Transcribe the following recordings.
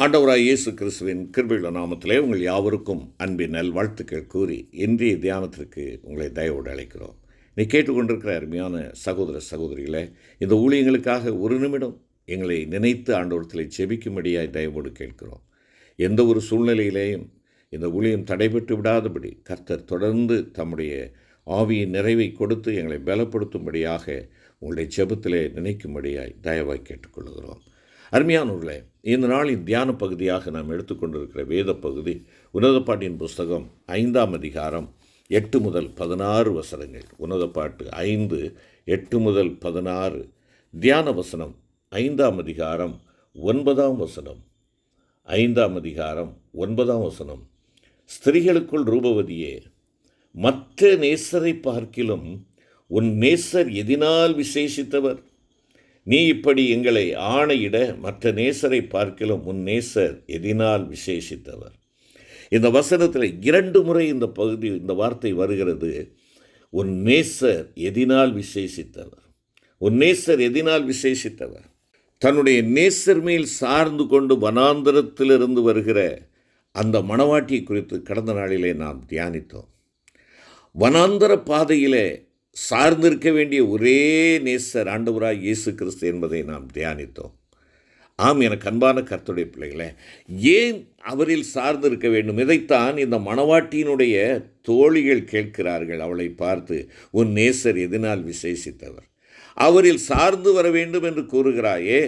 ஆண்டவராய் இயேசு கிறிஸ்துவின் கிருபையுள்ள நாமத்திலே உங்கள் யாவருக்கும் அன்பின் நல்வாழ்த்துக்கள் கூறி இன்றைய தியானத்திற்கு உங்களை தயவோடு அழைக்கிறோம். நீ கேட்டுக்கொண்டிருக்கிற அருமையான சகோதர சகோதரிகளே, இந்த ஊழியங்களுக்காக ஒரு நிமிடம் எங்களை நினைத்து ஆண்டவரத்தில் ஜெபிக்கும்படியாய் தயவோடு கேட்கிறோம். எந்த ஒரு சூழ்நிலையிலேயும் இந்த ஊழியம் தடைபட்டு விடாதபடி கர்த்தர் தொடர்ந்து தம்முடைய ஆவியின் நிறைவை கொடுத்து எங்களை பலப்படுத்தும்படியாக உங்களுடைய ஜெபத்திலே நினைக்கும்படியாய் தயவாய் கேட்டுக்கொள்கிறோம். அருமையானவர்களே, இந்த நாளின் தியான பகுதியாக நாம் எடுத்துக்கொண்டிருக்கிற வேத பகுதி உன்னத பாட்டின் புஸ்தகம் 5ஆம் அதிகாரம் 8 முதல் 16 வசனங்கள். உன்னத பாட்டு 5, 8 முதல் 16. தியான வசனம் 5ஆம் அதிகாரம் 9ஆம் வசனம். 5ஆம் அதிகாரம் 9ஆம் வசனம். ஸ்திரீகளுக்குள் ரூபவதியே, மற்ற நேசரை பார்க்கிலும் உன் நேசர் எதினால் விசேஷித்தவர்? நீ இப்படி எங்களை ஆணையிட மற்ற நேசரை பார்க்கிலும் உன் நேசர் எதினால் விசேஷித்தவர். இந்த வசனத்தில் 2 முறை இந்த வார்த்தை வருகிறது. உன் நேசர் எதினால் விசேஷித்தவர், உன் நேசர் எதினால் விசேஷித்தவர். தன்னுடைய நேசர் மேல் சார்ந்து கொண்டு வனாந்தரத்திலிருந்து வருகிற அந்த மணவாட்டியை குறித்து கடந்த நாளிலே நாம் தியானித்தோம். வனாந்தர பாதையிலே சார்ந்திருக்க வேண்டிய ஒரே நேசர் ஆண்டவராய் இயேசு கிறிஸ்து என்பதை நாம் தியானித்தோம். ஆம், எனக்கு அன்பான கர்த்தருடைய பிள்ளைகளே, ஏன் அவரில் சார்ந்திருக்க வேண்டும்? இதைத்தான் இந்த மணவாட்டியினுடைய தோழிகள் கேட்கிறார்கள் அவளை பார்த்து. உன் நேசர் எதனால் விசேஷித்தவர்? அவரில் சார்ந்து வர வேண்டும் என்று கூறுகிறாயே,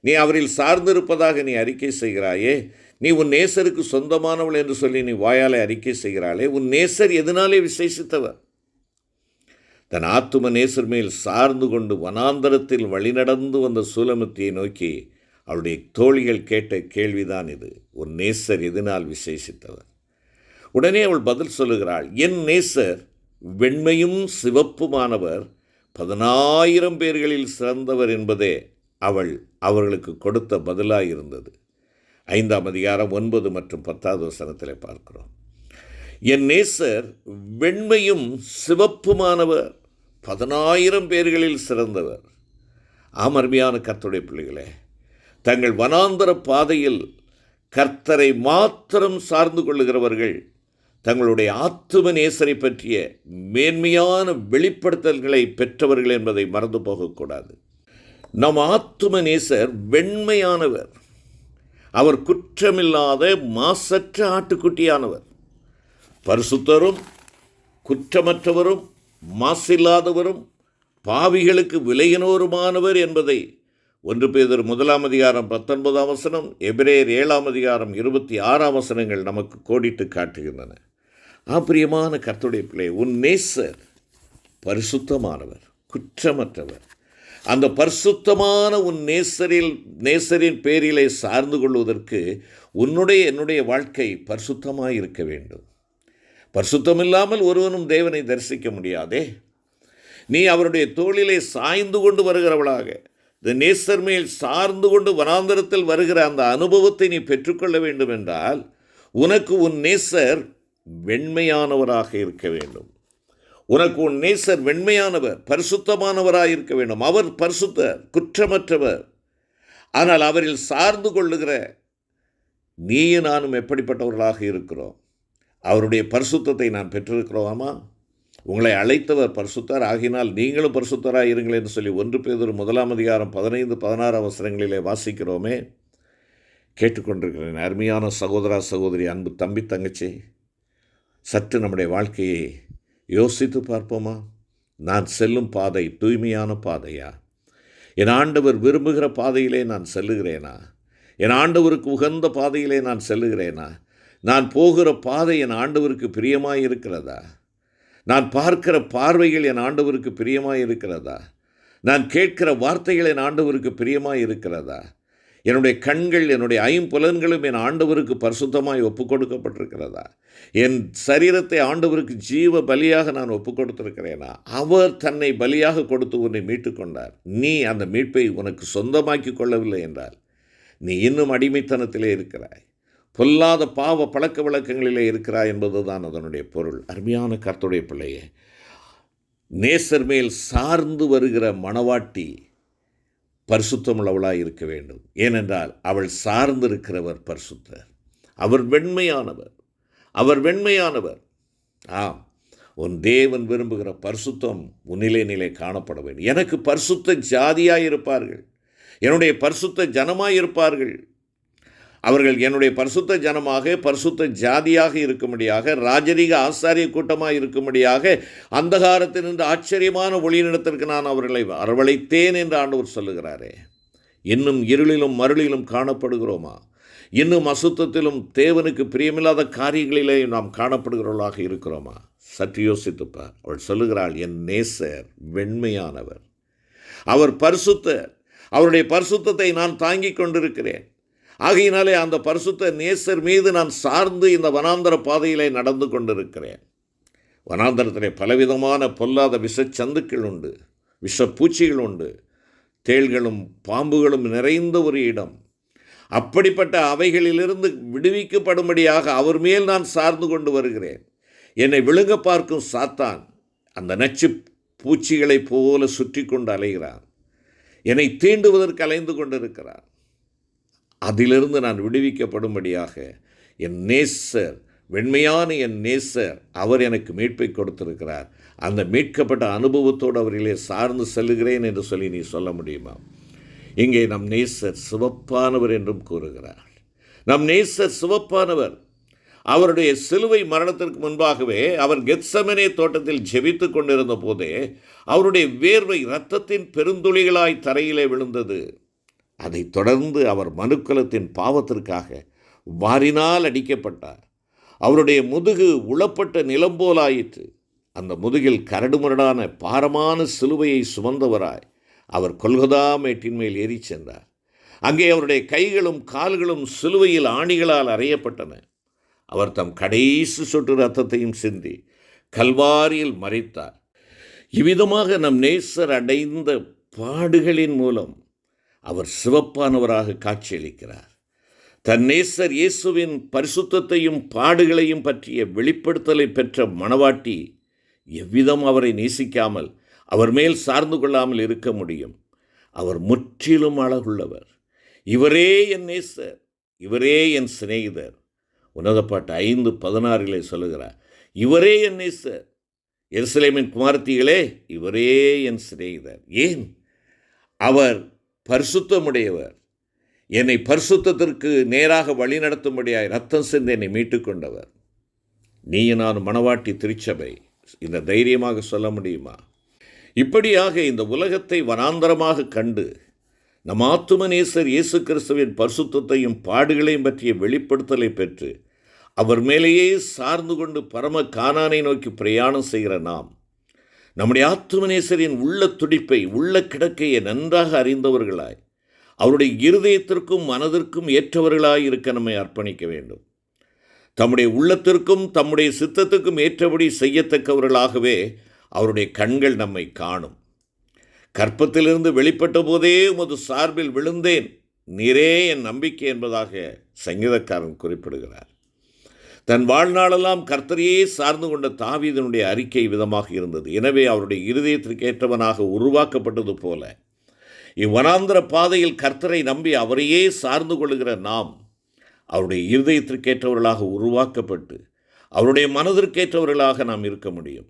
நீ அவரில் சார்ந்திருப்பதாக நீ அறிக்கை செய்கிறாயே, நீ உன் நேசருக்கு சொந்தமானவள் என்று சொல்லி நீ வாயாலே அறிக்கை செய்கிறாளே, உன் நேசர் எதனாலே விசேஷித்தவர்? தன் ஆத்தும நேசர் மேல் சார்ந்து கொண்டு வனாந்தரத்தில் வழிநடந்து வந்த சூலமத்தியை நோக்கி அவளுடைய தோழிகள் கேட்ட கேள்விதான் இது. உன் நேசர் எதனால் விசேஷித்தவர்? உடனே அவள் பதில் சொல்லுகிறாள், என் நேசர் வெண்மையும் சிவப்புமானவர், 10,000 பேர்களில் சிறந்தவர் என்பதே அவர்களுக்கு கொடுத்த பதிலாயிருந்தது. 5ஆம் அதிகாரம் 9 மற்றும் 10வது வசனத்திலே பார்க்கிறோம். என் நேசர் வெண்மையும் சிவப்புமானவர், 10,000 பேர்களில் சிறந்தவர். அருமையான கர்த்தருடைய பிள்ளைகளே, தங்கள் வனாந்தர பாதையில் கர்த்தரை மாத்திரம் சார்ந்து கொள்ளுகிறவர்கள் தங்களுடைய ஆத்தும நேசரை பற்றிய மேன்மையான வெளிப்படுத்தல்களை பெற்றவர்கள் என்பதை மறந்து போகக்கூடாது. நம் ஆத்தும நேசர் வெண்மையானவர். அவர் குற்றமில்லாத மாசற்ற ஆட்டுக்குட்டியானவர். பரிசுத்தரும் குற்றமற்றவரும் மாசில்லாதவரும் பாவிகளுக்கு விலையினோருமானவர் என்பதை 1 பேதுரு 1ஆம் அதிகாரம் 19ஆம் வசனம், எபிரேயர் 7ஆம் அதிகாரம் 26ஆம் வசனங்கள் நமக்கு கோடிட்டு காட்டுகின்றன. பிரியமான கர்த்தருடைய பிள்ளை, உன் நேசர் பரிசுத்தமானவர், குற்றமற்றவர். அந்த பரிசுத்தமான உன் நேசரின் பேரிலே சார்ந்து கொள்வதற்கு என்னுடைய வாழ்க்கை பரிசுத்தமாக இருக்க வேண்டும். பரிசுத்தமில்லாமல் ஒருவனும் தேவனை தரிசிக்க முடியாதே. நீ அவருடைய தோளிலே சாய்ந்து கொண்டு வருகிறவளாக, இந்த நேசர் மேல் சார்ந்து கொண்டு வனாந்தரத்தில் வருகிற அந்த அனுபவத்தை நீ பெற்றுக்கொள்ள வேண்டும் என்றால் உனக்கு உன் நேசர் வெண்மையானவராக இருக்க வேண்டும். உனக்கு உன் நேசர் வெண்மையானவர், பரிசுத்தமானவராக இருக்க வேண்டும். அவர் பரிசுத்தர், குற்றமற்றவர். ஆனால் அவரில் சார்ந்து கொள்ளுகிற நீயும் நானும் எப்படிப்பட்டவர்களாக இருக்கிறோம்? அவருடைய பரிசுத்தத்தை நான் பெற்றிருக்கிறோமா? உங்களை அழைத்தவர் பரிசுத்தர், ஆகினால் நீங்களும் பரிசுத்தராக இருங்கள் என்று சொல்லி 1 பேதுரு 1ஆம் அதிகாரம் 15, 16 வசனங்களிலே வாசிக்கிறோமே. கேட்டுக்கொண்டிருக்கிறேன் அருமையான சகோதரா சகோதரி, அன்பு தம்பி தங்கச்சி, சற்று நம்முடைய வாழ்க்கையை யோசித்து பார்ப்போமா? நான் செல்லும் பாதை தூய்மையான பாதையா? என் ஆண்டவர் விரும்புகிற பாதையிலே நான் செல்லுகிறேனா? என் ஆண்டவருக்கு உகந்த பாதையிலே நான் செல்லுகிறேனா? நான் போகிற பாதை என் ஆண்டவருக்கு பிரியமாக இருக்கிறதா? நான் பார்க்கிற பார்வைகள் என் ஆண்டவருக்கு பிரியமாக இருக்கிறதா? நான் கேட்கிற வார்த்தைகள் என் ஆண்டவருக்கு பிரியமாக இருக்கிறதா? என்னுடைய கண்கள், என்னுடைய ஐம்புலன்களும் என் ஆண்டவருக்கு பரிசுத்தமாய் ஒப்புக் கொடுக்கப்பட்டிருக்கிறதா? என் சரீரத்தை ஆண்டவருக்கு ஜீவ பலியாக நான் ஒப்புக் கொடுத்திருக்கிறேனா? அவர் தன்னை பலியாக கொடுத்து உன்னை மீட்டு கொண்டார். நீ அந்த மீட்பை உனக்கு சொந்தமாக்கி கொள்ளவில்லை என்றால் நீ இன்னும் அடிமைத்தனத்திலே இருக்கிறாய், பொல்லாத பாவ பழக்க வழக்கங்களிலே இருக்கிறாய் என்பதுதான் அதனுடைய பொருள். அருமையான கர்த்தருடைய பிள்ளையே, நேசர் மேல் சார்ந்து வருகிற மணவாட்டி பரிசுத்தமுள்ளவளாய் இருக்க வேண்டும். ஏனென்றால் அவள் சார்ந்திருக்கிறவர் பரிசுத்தர். அவர் வெண்மையானவர். அவர் வெண்மையானவர். ஆம், உன் தேவன் விரும்புகிற பரிசுத்தம் உன்னிலே காணப்பட வேண்டும். எனக்கு பரிசுத்த ஜாதியாய் இருப்பார்கள், என்னுடைய பரிசுத்த ஜனமாய் இருப்பார்கள். அவர்கள் என்னுடைய பரிசுத்த ஜனமாக, பரிசுத்த ஜாதியாக இருக்கும்படியாக, ராஜரீக ஆசாரிய கூட்டமாக இருக்கும்படியாக அந்தகாரத்திலிருந்து ஆச்சரியமான ஒளியினிடத்திற்கு நான் அவர்களை வரவழைத்தேன் என்று ஆண்டவர் சொல்லுகிறாரே. இன்னும் இருளிலும் மருளிலும் காணப்படுகிறோமா? இன்னும் அசுத்தத்திலும் தேவனுக்கு பிரியமில்லாத காரியங்களிலே நாம் காணப்படுகிறவர்களாக இருக்கிறோமா? சற்று யோசித்துப்பார். அவள் சொல்லுகிறாள், என் நேசர் வெண்மையானவர், அவர் பரிசுத்தர், அவருடைய பரிசுத்தத்தை நான் தாங்கிக் கொண்டிருக்கிறேன். ஆகையினாலே அந்த பரிசுத்த நேசர் மீது நான் சார்ந்து இந்த வனாந்தர பாதையிலே நடந்து கொண்டிருக்கிறேன். வனாந்தரத்திலே பலவிதமான பொல்லாத விஷச்சந்துக்கள் உண்டு, விஷப்பூச்சிகள் உண்டு, தேள்களும் பாம்புகளும் நிறைந்த ஒரு இடம். அப்படிப்பட்ட அவைகளிலிருந்து விடுவிக்கப்படும்படியாக அவர் மேல் நான் சார்ந்து கொண்டு வருகிறேன். என்னை விழுங்க பார்க்கும் சாத்தான் அந்த நச்சு பூச்சிகளைப் போல சுற்றி கொண்டு அலைகிறான். என்னை தீண்டுவதற்கு அலைந்து கொண்டிருக்கிறான். அதிலிருந்து நான் விடுவிக்கப்படும்படியாக என் நேசர், வெண்மையான என் நேசர், அவர் எனக்கு மீட்பை கொடுத்திருக்கிறார். அந்த மீட்கப்பட்ட அனுபவத்தோடு அவர்களே சார்ந்து செல்லுகிறேன் என்று சொல்லி நீ சொல்ல முடியுமா? இங்கே நம் நேசர் சிவப்பானவர் என்றும் கூறுகிறார். நம் நேசர் சிவப்பானவர். அவருடைய சிலுவை மரணத்திற்கு முன்பாகவே அவர் கெத்செமனே தோட்டத்தில் ஜெபித்து கொண்டிருந்த போதே அவருடைய வேர்வை இரத்தத்தின் பெருந்துளிகளாய் தரையிலே விழுந்தது. அதைத் தொடர்ந்து அவர் மனுக்குலத்தின் பாவத்திற்காக வாரினால் அடிக்கப்பட்டார். அவருடைய முதுகு உளப்பட்ட நிலம் போலாயிற்று. அந்த முதுகில் கரடுமுரடான பாரமான சிலுவையை சுமந்தவராய் அவர் கொல்கொதா மேட்டின் மேல் ஏறி சென்றார். அங்கே அவருடைய கைகளும் கால்களும் சிலுவையில் ஆணிகளால் அறையப்பட்டன. அவர் தம் கடைசி சொட்டு இரத்தத்தையும் சிந்தி கல்வாரியில் மரித்தார். இவ்விதமாக நம் நேசர் அடைந்த பாடுகளின் மூலம் அவர் சிவப்பானவராக காட்சியளிக்கிறார். தன் நேசர் இயேசுவின் பரிசுத்தத்தையும் பாடுகளையும் பற்றிய வெளிப்படுத்தலை பெற்ற மணவாட்டி எவ்விதம் அவரை நேசிக்காமல் அவர் மேல் சார்ந்து கொள்ளாமல் இருக்க முடியும்? அவர் முற்றிலும் அழகுள்ளவர். இவரே என் நேசர், இவரே என் சிநேகிதர். உன்னதப்பாட்டு 5:16 சொல்லுகிறார், இவரே என் நேசர். எருசலேமின் குமாரத்திகளே, இவரே என் சிநேகிதர். ஏன்? அவர் பரிசுத்தமுடையவர். என்னை பரிசுத்தத்திற்கு நேராக வழிநடத்தும்படியாய் இரத்தம் சிந்தி என்னை மீட்டுக்கொண்டவர். நீ நான் மணவாட்டி திருச்சபை. இந்த தைரியமாக சொல்ல முடியுமா? இப்படியாக இந்த உலகத்தை வனாந்தரமாக கண்டு நம் ஆத்துமநேசர் இயேசு கிறிஸ்துவின் பரிசுத்தத்தையும் பாடுகளையும் பற்றிய வெளிப்படுத்தலை பெற்று அவர் மேலேயே சார்ந்து கொண்டு பரம கானானை நோக்கி பிரயாணம் செய்கிற நாம், நம்முடைய ஆத்துமநேசரின் உள்ள துடிப்பை, உள்ள கிடக்கையை நன்றாக அறிந்தவர்களாய், அவருடைய இருதயத்திற்கும் மனதிற்கும் ஏற்றவர்களாய் இருக்க நம்மை அர்ப்பணிக்க வேண்டும். தம்முடைய உள்ளத்திற்கும் தம்முடைய சித்தத்துக்கும் ஏற்றபடி செய்யத்தக்கவர்களாகவே அவருடைய கண்கள் நம்மை காணும். கற்பத்திலிருந்து வெளிப்பட்ட போதே உமது சார்பில் விழுந்தேன், நீரே என் நம்பிக்கை என்பதாக சங்கீதக்காரன் குறிப்பிடுகிறார். தன் வாழ்நாளெல்லாம் கர்த்தரையே சார்ந்து கொண்ட தாவீதினுடைய அறிக்கை விதமாக இருந்தது. எனவே அவருடைய இருதயத்திற்கு ஏற்றவனாக உருவாக்கப்பட்டது போல இவ்வனாந்திர பாதையில் கர்த்தரை நம்பி அவரையே சார்ந்து கொள்ளுகிற நாம் அவருடைய இருதயத்திற்கேற்றவர்களாக உருவாக்கப்பட்டு அவருடைய மனதிற்கேற்றவர்களாக நாம் இருக்க முடியும்.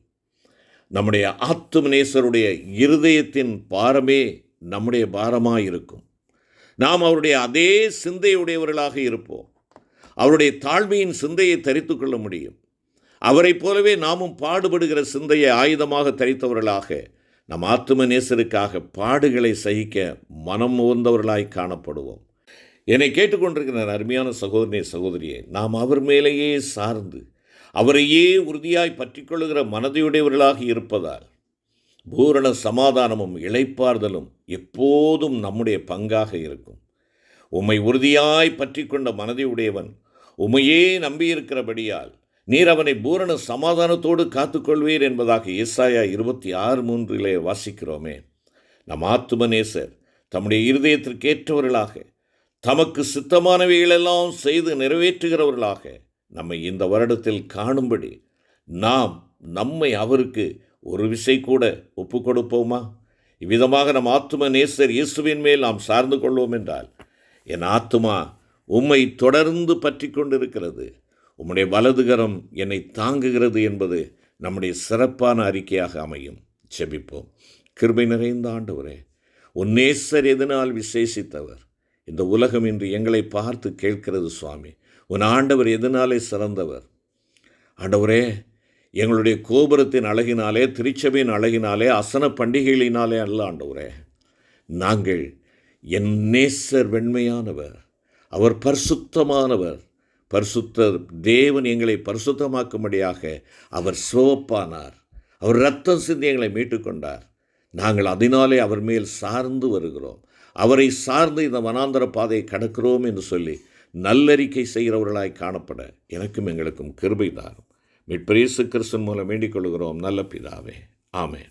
நம்முடைய ஆத்துமநேசருடைய இருதயத்தின் பாரமே நம்முடைய பாரமாக இருக்கும். நாம் அவருடைய அதே சிந்தையுடையவர்களாக இருப்போம். அவருடைய தாழ்மையின் சிந்தையை தரித்து கொள்ள முடியும். அவரைப் போலவே நாமும் பாடுபடுகிற சிந்தையை ஆயுதமாக தரித்தவர்களாக நம் ஆத்துமநேசருக்காக பாடுகளை சகிக்க மனம் உவந்தவர்களாய் காணப்படுவோம். என்னை கேட்டுக்கொண்டிருக்கிற அருமையான சகோதரனே, சகோதரியே, நாம் அவர் மேலேயே சார்ந்து அவரையே உறுதியாய் பற்றி கொள்ளுகிற மனதையுடையவர்களாக இருப்பதால் பூரண சமாதானமும் இளைப்பாறுதலும் எப்போதும் நம்முடைய பங்காக இருக்கும். உம்மை உறுதியாய் பற்றி கொண்ட மனதையுடையவன் உம்மையே நம்பியிருக்கிறபடியால் நீர் அவனை பூரண சமாதானத்தோடு காத்துக்கொள்வீர் என்பதாக ஏசாயா 26:3 வாசிக்கிறோமே. நம் ஆத்துமநேசர் தம்முடைய இருதயத்திற்கேற்றவர்களாக தமக்கு சித்தமானவைகளெல்லாம் செய்து நிறைவேற்றுகிறவர்களாக நம்மை இந்த வருடத்தில் காணும்படி நாம் நம்மை அவருக்கு ஒரு விசை கூட ஒப்பு கொடுப்போமா? இவ்விதமாக நம் ஆத்தும நேசர் இயேசுவின் மேல் நாம் சார்ந்து கொள்வோம் என்றால், என் ஆத்துமா உம்மை தொடர்ந்து பற்றி கொண்டிருக்கிறது, உம்முடைய வலதுகரம் என்னை தாங்குகிறது என்பது நம்முடைய சிறப்பான அறிக்கையாக அமையும். செபிப்போம். கிருபை நிறைந்த ஆண்டவரே, உன் நேசர் எதனால் விசேஷித்தவர்? இந்த உலகம் இன்று எங்களை பார்த்து கேட்கிறது சுவாமி, உன் ஆண்டவர் எதனாலே சிறந்தவர்? ஆண்டவரே, எங்களுடைய கோபுரத்தின் அழகினாலே, திருச்சபையின் அழகினாலே, அசன பண்டிகைகளினாலே அல்ல ஆண்டவரே. நாங்கள் என் நேசர் வெண்மையானவர், அவர் பரிசுத்தமானவர். பரிசுத்தர் தேவன் எங்களை பரிசுத்தமாக்கும்படியாக அவர் சிவப்பானார், அவர் இரத்தம் சிந்தி எங்களை மீட்டுக்கொண்டார். நாங்கள் அதனாலே அவர் மேல் சார்ந்து வருகிறோம், அவரை சார்ந்து இந்த வனாந்தர பாதையை கடக்கிறோம் என்று சொல்லி நல்லறிக்கை செய்கிறவர்களாய் காணப்பட எனக்கும் எங்களுக்கும் கிருபை தாரும். மீட்பர் இயேசு கிறிஸ்துவின் மூலம் வேண்டிக் கொள்கிறோம் நல்ல பிதாவே, ஆமென்.